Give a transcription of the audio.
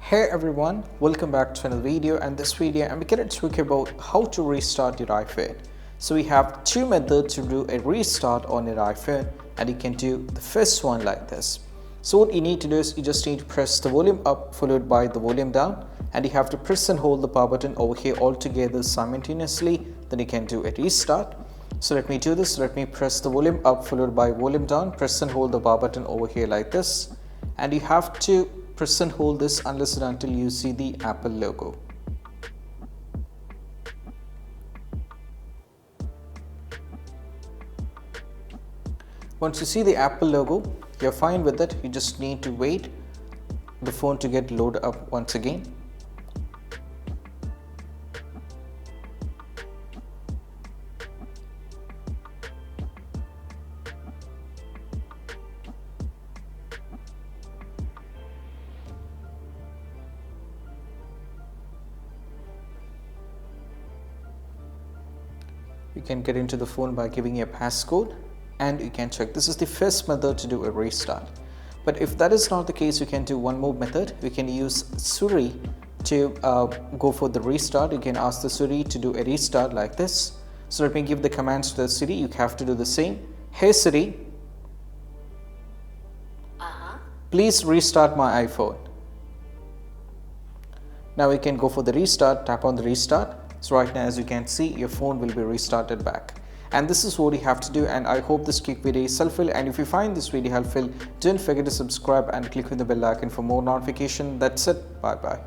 Hey everyone, welcome back to another video, and this video I'm going to talk about how to restart your iPhone. So we have two methods to do a restart on your iPhone, and you can do the first one like this. So what you need to do is you just need to press the volume up followed by the volume down, and you have to press and hold the power button over here all together simultaneously, then you can do a restart. So let me do this. Let me press the volume up followed by volume down, press and hold the power button over here like this, and you have to press and hold this unless and until you see the Apple logo. Once you see the Apple logo, you're fine with it. You just need to wait the phone to get loaded up once again. You can get into the phone by giving a passcode, and you can check. This is the first method to do a restart. But if that is not the case, you can do one more method. You can use Siri to go for the restart. You can ask the Siri to do a restart like this. So let me give the commands to the Siri. You have to do the same. Hey Siri, please restart my iPhone. Now we can go for the restart. Tap on the restart. So right now, as you can see, your phone will be restarted back. And this is what you have to do, and I hope this quick video is helpful. And if you find this video helpful, don't forget to subscribe and click on the bell icon for more notification. That's it. Bye bye.